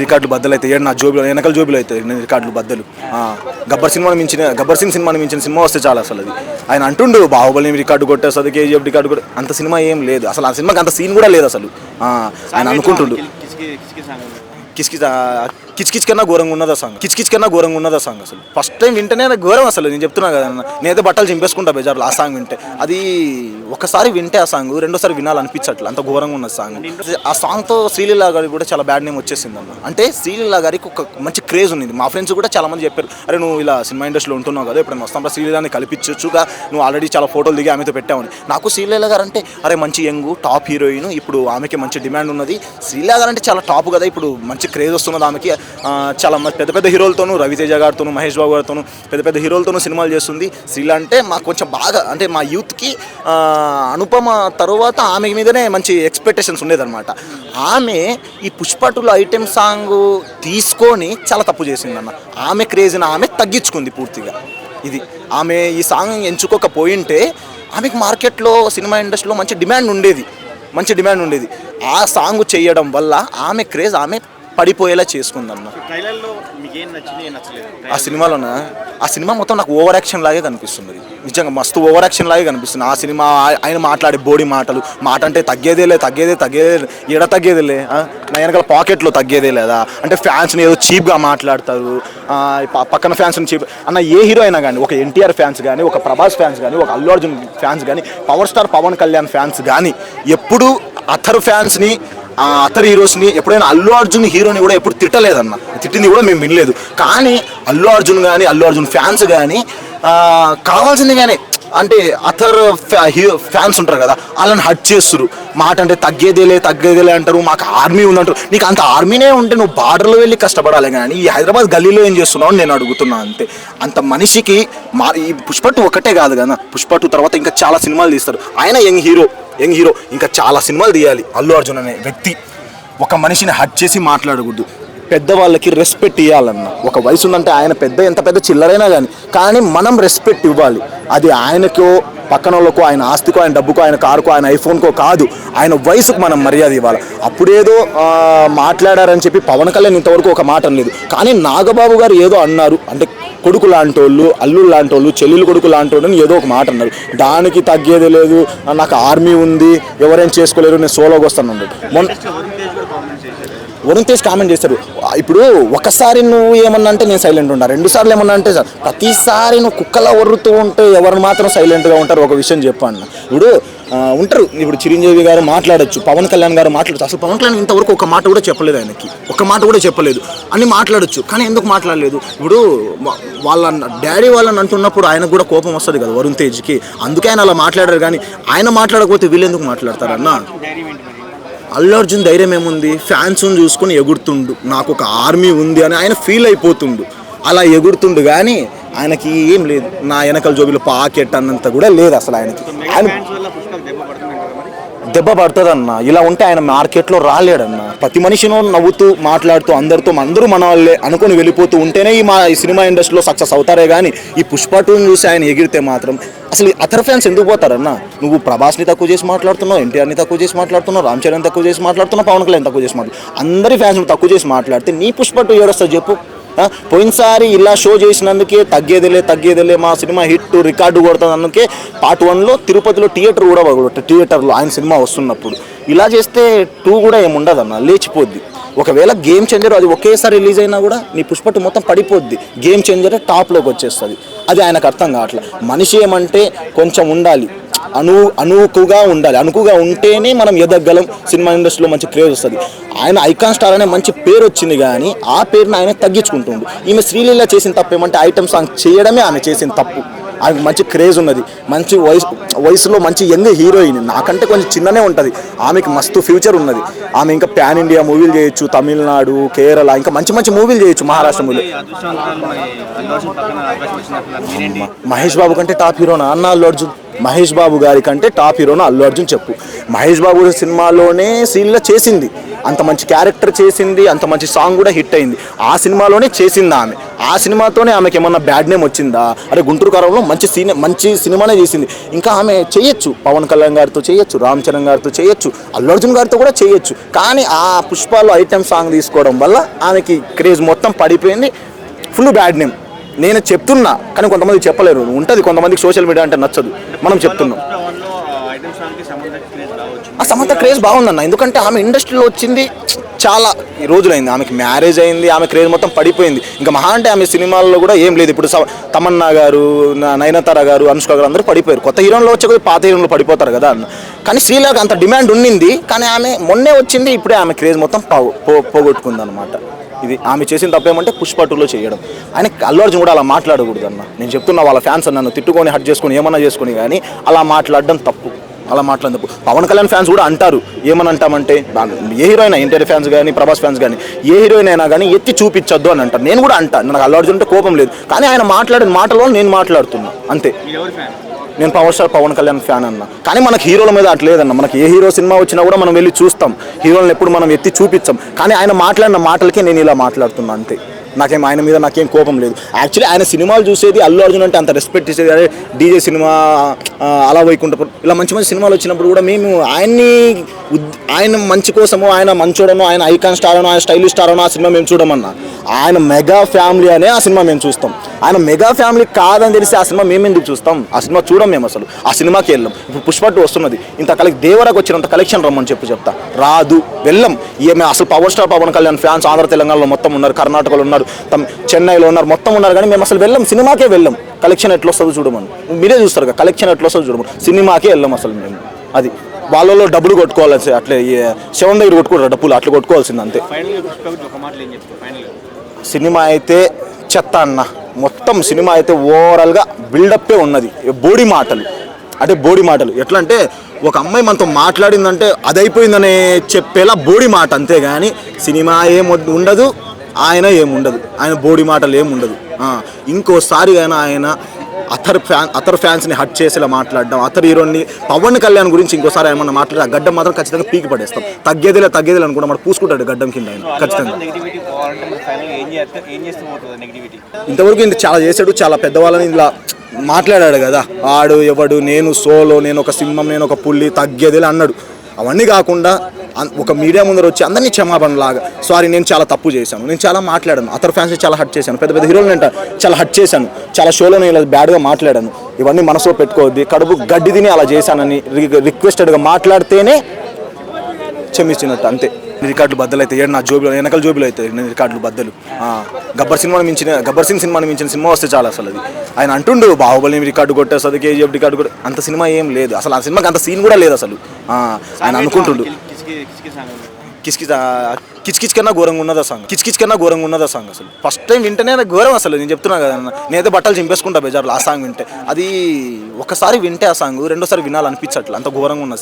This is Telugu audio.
రికార్డులు బద్దలు అవుతాయి, నా జోబులు వెనకాల జోబులు అవుతాయి రికార్డులు బద్దలు. గబ్బర్ సింగ్ సినిమాని మించిన సినిమా వస్తే చాలా అసలు. అది ఆయన అంటుండు బాహుబలి రికార్డు కొట్టేస్తుంది, కేజీఎఫ్ రికార్డు కొట్టే అంత సినిమా ఏం లేదు అసలు. ఆ సినిమాకి అంత సీన్ కూడా లేదు అసలు. ఆయన అనుకుంటుండు కిచ్ కన్నా ఘోరంగా ఉన్నదా సాంగ్, కిచ్ కన్నా ఘోరంగా ఉన్నదా సాంగ్. అసలు ఫస్ట్ టైం వింటేనే ఘోరం అసలు. నేను చెప్తున్నా కదా, నేనైతే బట్టలు చింపేసుకుంటా బేజార్లో ఆ సాంగ్ వింటే. అది ఒకసారి వింటే ఆ సాంగ్ రెండోసారి వినాలనిపించట్లేదు, అంత ఘోరంగా ఉన్న సాంగ్. ఆ సాంగ్తో శ్రీలీల గారికి కూడా చాలా బ్యాడ్ నేమ్ వచ్చేసింది అన్న. అంటే శ్రీలీల గారికి ఒక మంచి క్రేజ్ ఉంది. మా ఫ్రెండ్స్ కూడా చాలా మంది చెప్పారు, అరే నువ్వు ఇలా సినిమా ఇండస్ట్రీలో ఉంటున్నావు కదా, ఎప్పుడైనా వస్తాం శ్రీలీలని కల్పించొచ్చుగా, నువ్వు ఆల్రెడీ చాలా ఫోటోలు దిగి ఆమెతో పెట్టామని. నాకు శ్రీలీల గారు అంటే అరే మంచి యంగ్ టాప్ హీరోయిన్, ఇప్పుడు ఆమెకి మంచి డిమాండ్ ఉన్నది. శ్రీలీల గారు అంటే చాలా టాప్ కదా, ఇప్పుడు మంచి క్రేజ్ వస్తున్నది ఆమెకి. చాలా పెద్ద పెద్ద హీరోలతోనూ, రవితేజ గారితోనూ, మహేష్ బాబు గారితోనూ, పెద్ద పెద్ద హీరోలతోనూ సినిమాలు చేస్తుంది. శ్రీలీల అంటే మాకు కొంచెం బాగా, అంటే మా యూత్కి అనుపమ తర్వాత ఆమె మీదనే మంచి ఎక్స్పెక్టేషన్స్ ఉండేదన్నమాట. ఆమె ఈ పుష్ప2లో ఐటెం సాంగ్ తీసుకొని చాలా తప్పు చేసిందన్న. ఆమె క్రేజ్ని ఆమె తగ్గించుకుంది పూర్తిగా. ఇది ఆమె ఈ సాంగ్ ఎంచుకోకపోయింటే ఆమెకు మార్కెట్లో సినిమా ఇండస్ట్రీలో మంచి డిమాండ్ ఉండేది. ఆ సాంగ్ చేయడం వల్ల ఆమె క్రేజ్ ఆమె పడిపోయేలా చేసుకుందన్న. ఆ సినిమా మొత్తం నాకు ఓవర్ యాక్షన్ లాగే కనిపిస్తుంది. నిజంగా మస్తు ఓవర్ యాక్షన్ లాగే కనిపిస్తుంది ఆ సినిమా. ఆయన మాట్లాడే బోడి మాట అంటే తగ్గేదేలే ఎడ తగ్గేదేలే, నా వెనకాల పాకెట్లో తగ్గేదే లేదా అంటే ఫ్యాన్స్ని ఏదో చీప్గా మాట్లాడతారు, పక్కన ఫ్యాన్స్ని చీప్ అన్న. ఏ హీరో అయినా కానీ, ఒక ఎన్టీఆర్ ఫ్యాన్స్ కానీ, ఒక ప్రభాస్ ఫ్యాన్స్ కానీ, ఒక అల్లు అర్జున్ ఫ్యాన్స్ కానీ, power star Pawan Kalyan fans కానీ ఎప్పుడు అథర్ ఫ్యాన్స్ని, అథర్ హీరోస్ని, ఎప్పుడైనా అల్లు అర్జున్ హీరోని కూడా ఎప్పుడు తిట్టలేదన్న. తిట్టింది కూడా మేము వినలేదు. కానీ అల్లు అర్జున్ కానీ, అల్లు అర్జున్ ఫ్యాన్స్ కానీ కావాల్సింది కానీ అంటే అథర్ ఫ్యాన్స్ ఉంటారు కదా, వాళ్ళని హట్ చేస్తారు. మాట అంటే తగ్గేదేలే అంటారు, మాకు ఆర్మీ ఉందంటారు. నీకు అంత ఆర్మీనే ఉంటే నువ్వు బార్డర్లో వెళ్ళి కష్టపడాలి కానీ ఈ హైదరాబాద్ గల్లీలో ఏం చేస్తున్నావు అని నేను అడుగుతున్నా అంతే. అంత మనిషికి ఈ పుష్ప2 ఒకటే కాదు కదా, పుష్ప2 తర్వాత ఇంకా చాలా సినిమాలు తీస్తారు. ఆయన యంగ్ హీరో ఇంకా చాలా సినిమాలు తీయాలి. అల్లు అర్జున్ అనే వ్యక్తి ఒక మనిషిని హట్ చేసి మాట్లాడకూడదు. పెద్దవాళ్ళకి రెస్పెక్ట్ ఇవ్వాలన్న. ఒక వయసు ఉందంటే ఆయన ఎంత పెద్ద చిల్లరైనా కానీ మనం రెస్పెక్ట్ ఇవ్వాలి. అది ఆయనకో, పక్కన వాళ్ళకో, ఆయన ఆస్తికో, ఆయన డబ్బుకో, ఆయన కారుకో, ఆయన ఐఫోన్కో కాదు, ఆయన వయసుకు మనం మర్యాద ఇవ్వాలి. అప్పుడేదో మాట్లాడారని చెప్పి పవన్ కళ్యాణ్ ఇంతవరకు ఒక మాట అనలేదు. కానీ నాగబాబు గారు ఏదో అన్నారు, అంటే కొడుకు లాంటి వాళ్ళు, అల్లుళ్ళు లాంటి వాళ్ళు, చెల్లెలు కొడుకు లాంటి వాళ్ళు ఏదో ఒక మాట అన్నారు. దానికి తగ్గేది లేదు, నాకు ఆర్మీ ఉంది, ఎవరేం చేసుకోలేరు, నేను సోలోకి వస్తాను అన్నాడు. వరుణ్ తేజ్ కామెంట్ చేశారు. ఇప్పుడు ఒకసారి నువ్వు ఏమన్నా అంటే నేను సైలెంట్ ఉంటా, 2 సార్లు ఏమన్నా అంటే సార్ ప్రతిసారి నువ్వు కుక్కలా ఒర్రుతూ ఉంటే ఎవరు మాత్రం సైలెంట్గా ఉంటారు? ఒక విషయం చెప్పాను. ఇప్పుడు ఉంటారు, ఇప్పుడు చిరంజీవి గారు మాట్లాడచ్చు, పవన్ కళ్యాణ్ గారు మాట్లాడచ్చు. అసలు పవన్ కళ్యాణ్ ఇంతవరకు ఒక మాట కూడా చెప్పలేదు, ఆయనకి ఒక మాట కూడా చెప్పలేదు. అన్ని మాట్లాడచ్చు, కానీ ఎందుకు మాట్లాడలేదు? ఇప్పుడు వాళ్ళ డాడీ వాళ్ళని అంటున్నప్పుడు ఆయనకు కూడా కోపం వస్తుంది కదా వరుణ్ తేజ్కి, అందుకే ఆయన అలా మాట్లాడారు. కానీ ఆయన మాట్లాడకపోతే వీళ్ళు ఎందుకు మాట్లాడతారన్న? అల్లు అర్జున్ ధైర్యం ఏముంది? ఫ్యాన్స్ని చూసుకొని ఎగురుతుండు, నాకు ఒక ఆర్మీ ఉంది అని ఆయన ఫీల్ అయిపోతుండు, అలా ఎగురుతుండు. కానీ ఆయనకి ఏం లేదు, నా వెనకాల జోబిలో పాకెట్ అన్నంత కూడా లేదు అసలు ఆయనకి. ఆయన దెబ్బ పడుతుందన్న. ఇలా ఉంటే ఆయన మార్కెట్లో రాలేడన్న. ప్రతి మనిషినో నవ్వుతూ మాట్లాడుతూ అందరూ మన వాళ్ళే అనుకుని వెళ్ళిపోతూ ఉంటేనే ఈ సినిమా ఇండస్ట్రీలో సక్సెస్ అవుతారే. కానీ ఈ పుష్ప2ని చూసి ఆయన ఎగిరితే మాత్రం అసలు అథర్ ఫ్యాన్స్ ఎందుకు పోతారన్న? నువ్వు ప్రభాస్ని తక్కువ చేసి మాట్లాడుతున్నావు, ఎన్టీఆర్ని తక్కువ చేసి మాట్లాడుతున్నావు, రామ్ చరణ్ తక్కువ చేసి మాట్లాడుతున్నావు, పవన్ కళ్యాణ్ తక్కువ చేసి మాట్లాడుతున్నావు. అందరి ఫ్యాన్స్ని తక్కువ చేసి మాట్లాడితే నీ పుష్ప2 ఏడొస్తుంది చెప్పు? పోయినసారి ఇలా షో చేసినందుకే తగ్గేదేలే మా సినిమా హిట్ రికార్డు కొడుతుంది. అందుకే పార్ట్ 1లో తిరుపతిలో థియేటర్ కూడా థియేటర్లో ఆయన సినిమా వస్తున్నప్పుడు ఇలా చేస్తే 2 కూడా ఏముండదన్న, లేచిపోద్ది. ఒకవేళ గేమ్ చేంజర్ అది ఒకేసారి రిలీజ్ అయినా కూడా నీ పుష్ప2 మొత్తం పడిపోద్ది. గేమ్ చేంజర్ టాప్లోకి వచ్చేస్తుంది. అది ఆయనకు అర్థం కావట్లేదు. మనిషి ఏమంటే కొంచెం ఉండాలి, అనుకుగా ఉంటేనే మనం ఎదగలం. సినిమా ఇండస్ట్రీలో మంచి క్రేజ్ వస్తుంది. ఆయన ఐకాన్ స్టార్ అనే మంచి పేరు వచ్చింది, కానీ ఆ పేరుని ఆయన తగ్గించుకుంటుండు. ఈమె శ్రీలీల చేసిన తప్పు ఏమంటే ఐటమ్ సాంగ్ చేయడమే ఆమె చేసిన తప్పు. ఆమెకు మంచి క్రేజ్ ఉన్నది, మంచి వయసులో మంచి యంగ్ హీరోయిన్, నాకంటే కొంచెం చిన్ననే ఉంటుంది. ఆమెకి మస్తు ఫ్యూచర్ ఉన్నది. ఆమె ఇంకా ప్యాన్ ఇండియా మూవీలు చేయొచ్చు, తమిళనాడు, కేరళ, ఇంకా మంచి మూవీలు చేయొచ్చు. మహారాష్ట్ర మూవీ. మహేష్ బాబు కంటే టాప్ హీరోనా అన్న అల్లు అర్జున్? మహేష్ బాబు గారి కంటే టాప్ హీరోనా అల్లు అర్జున్ చెప్పు? మహేష్ బాబు సినిమాలోనే శ్రీలీల చేసింది, అంత మంచి క్యారెక్టర్ చేసింది, అంత మంచి సాంగ్ కూడా హిట్ అయింది. ఆ సినిమాలోనే చేసింది ఆమె. ఆ సినిమాతోనే ఆమెకి ఏమన్నా బ్యాడ్ నేమ్ వచ్చిందా? అరే గుంటూరు కారంలో మంచి సినిమానే చేసింది. ఇంకా ఆమె చేయొచ్చు, పవన్ కళ్యాణ్ గారితో చేయొచ్చు, రామ్ చరణ్ గారితో చేయొచ్చు, అల్లు అర్జున్ గారితో కూడా చేయొచ్చు. కానీ ఆ పుష్పాలో ఐటెం సాంగ్ తీసుకోవడం వల్ల ఆమెకి క్రేజ్ మొత్తం పడిపోయింది. Full bad name. నేను చెప్తున్నా కానీ కొంతమంది చెప్పలేరు. ఉంటుంది కొంతమందికి సోషల్ మీడియా అంటే నచ్చదు, మనం చెప్తున్నాం. ఆ సమంత క్రేజ్ బాగుందన్న, ఎందుకంటే ఆమె ఇండస్ట్రీలో వచ్చింది చాలా రోజులైంది, ఆమెకి మ్యారేజ్ అయింది, ఆమె క్రేజ్ మొత్తం పడిపోయింది. ఇంకా మహా అంటే ఆమె సినిమాల్లో కూడా ఏం లేదు. ఇప్పుడు తమన్నా గారు, నయనతార గారు, అనుష్క గారు అందరూ పడిపోయారు. కొత్త హీరోలో వచ్చే కొద్ది పాత హీరోలు పడిపోతారు కదా అన్న. కానీ శ్రీలేఖ అంత డిమాండ్ ఉండింది, కానీ ఆమె మొన్నే వచ్చింది, ఇప్పుడే ఆమె క్రేజ్ మొత్తం పోగొట్టుకుంది అనమాట. ఇది ఆమె చేసిన తప్పేమంటే పుష్ప 2లో చేయడం. ఆయన అల్లు అర్జున్ కూడా అలా మాట్లాడకూడదు అన్న. నేను చెప్తున్నా, వాళ్ళ ఫ్యాన్స్ నన్ను తిట్టుకొని హట్ చేసుకొని ఏమన్నా చేసుకొని, కానీ అలా మాట్లాడడం తప్పు, అలా మాట్లాడడం తప్పు. పవన్ కళ్యాణ్ ఫ్యాన్స్ కూడా అంటారు, ఏమని అంటామంటే ఏ హీరోయిన్, ఎన్టీఆర్ ఫ్యాన్స్ కానీ పరభాస్ ఫ్యాన్స్ కానీ ఏ హీరోయిన్ అయినా కానీ ఎత్తి చూపించొద్దు అని అంటారు. నేను కూడా అంటాను, నాకు అల్లు అర్జున్ అంటే కోపం లేదు, కానీ ఆయన మాట్లాడిన మాటలో నేను మాట్లాడుతున్నా అంతే. నేను power star Pawan Kalyan fan అన్న. కానీ మనకి హీరోల మీద అట్లేదన్న. మనకి ఏ హీరో సినిమా వచ్చినా కూడా మనం వెళ్ళి చూస్తాం, హీరోలను ఎప్పుడు మనం ఎత్తి చూపించాం. కానీ ఆయన మాట్లాడిన మాటలకే నేను ఇలా మాట్లాడుతున్నా అంతే. ఆయన మీద నాకేం కోపం లేదు. యాక్చువల్లీ ఆయన సినిమాలు చూసేది, అల్లు అర్జున్ అంటే అంత రెస్పెక్ట్ ఇచ్చేది. అదే డీజే సినిమా, అలా వైకుంఠపురం, ఇలా మంచి మంచి సినిమాలు వచ్చినప్పుడు కూడా మేము ఆయన మంచి కోసము, ఆయన మంచోడనో, ఆయన ఐకాన్ స్టార్ అనో, ఆయన స్టైలిష్ స్టార్ అనో ఆ సినిమా మేము చూడమన్నా. ఆయన మెగా ఫ్యామిలీ అనే ఆ సినిమా మేము చూస్తాం. ఆయన మెగా ఫ్యామిలీ కాదని తెలిసి ఆ సినిమా మేము ఎందుకు చూస్తాం? ఆ సినిమా చూడం మేము, అసలు ఆ సినిమాకి వెళ్ళాం. ఇప్పుడు పుష్ప 2 వస్తున్నది, ఇంత దేవరకు వచ్చినంత కలెక్షన్ రమ్మని చెప్తా, రాదు, వెళ్ళం. మేము అసలు power star Pawan Kalyan fans Andhra తెలంగాణలో మొత్తం ఉన్నారు, కర్ణాటకలో ఉన్నారు, చెన్నైలో ఉన్నారు, మొత్తం ఉన్నారు. కానీ మేము అసలు వెళ్ళం, సినిమాకే వెళ్ళం. కలెక్షన్ ఎట్లా వస్తుందో చూడమని మీరే చూస్తారు కదా, కలెక్షన్ ఎట్లా వస్తుందో చూడమని, సినిమాకే వెళ్ళాం అసలు మేము. అది వాళ్ళలో డబ్బులు కొట్టుకోవాలి, అట్లే శివం దగ్గర కొట్టుకుంటారు డబ్బులు, అట్లా కొట్టుకోవాల్సింది అంతే. సినిమా అయితే చెత్త అన్న, మొత్తం సినిమా అయితే ఓవరాల్గా బిల్డప్పే ఉన్నది. బోడి మాటలు అంటే బోడి మాటలు ఎట్లా అంటే, ఒక అమ్మాయి మనతో మాట్లాడిందంటే అది అయిపోయిందనే చెప్పేలా బోడి మాట, అంతేగాని సినిమా ఏం ఉండదు, ఆయన ఏముండదు, ఆయన బోడి మాటలు ఏముండదు. ఇంకోసారి ఆయన అతర్ ఫ్యాన్స్ని హట్ చేసేలా మాట్లాడడం, అతర్ హీరోని పవన్ కళ్యాణ్ గురించి ఇంకోసారి ఏమన్నా మాట్లాడి ఆ గడ్డం మాత్రం ఖచ్చితంగా పీకి పడేస్తాం. తగ్గేదిలే అనుకుంటా, మరి పూసుకుంటాడు గడ్డం కింద ఆయన ఖచ్చితంగా. ఇంతవరకు ఇంత చాలా చేశాడు, చాలా పెద్దవాళ్ళని ఇలా మాట్లాడాడు కదా, ఆడు ఎవడు, నేను సోలో, నేను ఒక సింహం, నేను ఒక పుల్లి, తగ్గేదిలే అన్నాడు. అవన్నీ కాకుండా ఒక మీడియా ముందర వచ్చి అందరినీ క్షమాపణలాగా, సారీ నేను చాలా తప్పు చేశాను, నేను చాలా మాట్లాడాను, అతర్ ఫ్యాన్స్ని చాలా హట్ చేశాను, పెద్ద పెద్ద హీరోలు నేను చాలా హట్ చేశాను, చాలా షోలో నేను ఇలా బ్యాడ్గా మాట్లాడాను, ఇవన్నీ మనసులో పెట్టుకోవద్దు, కడుపు గడ్డి తిని అలా చేశానని రిక్వెస్టెడ్గా మాట్లాడితేనే క్షమించినట్టు అంతే. రికార్డులు బద్దలు అయితే నా జోబులో, వెనకాల జోబులు అవుతాయి రికార్డులు బద్దలు. గబ్బర్ సింగ్ సినిమాని మించిన సినిమా వస్తే చాలా. అసలు అది ఆయన అంటుండు, బాహుబలి రికార్డు కొట్టేస్తుంది, కేజీఎఫ్ రికార్డు కొట్టే, అంత సినిమా ఏం లేదు అసలు. ఆ సినిమాకి అంత సీన్ కూడా లేదు అసలు. ఆయన అనుకుంటుండు కిచ్ కన్నా ఘోరంగా ఉన్నదా సాంగ్ అసలు. ఫస్ట్ టైం వింటేనే ఘోరం అసలు. నేను చెప్తున్నా కదా, నేనైతే బట్టలు చింపేసుకుంటా బేజార్లో ఆ సాంగ్ వింటే. అది ఒకసారి వింటే ఆ సాంగ్ రెండోసారి వినాలనిపించట్లే, అంత ఘోరంగా ఉన్నది సాంగ్.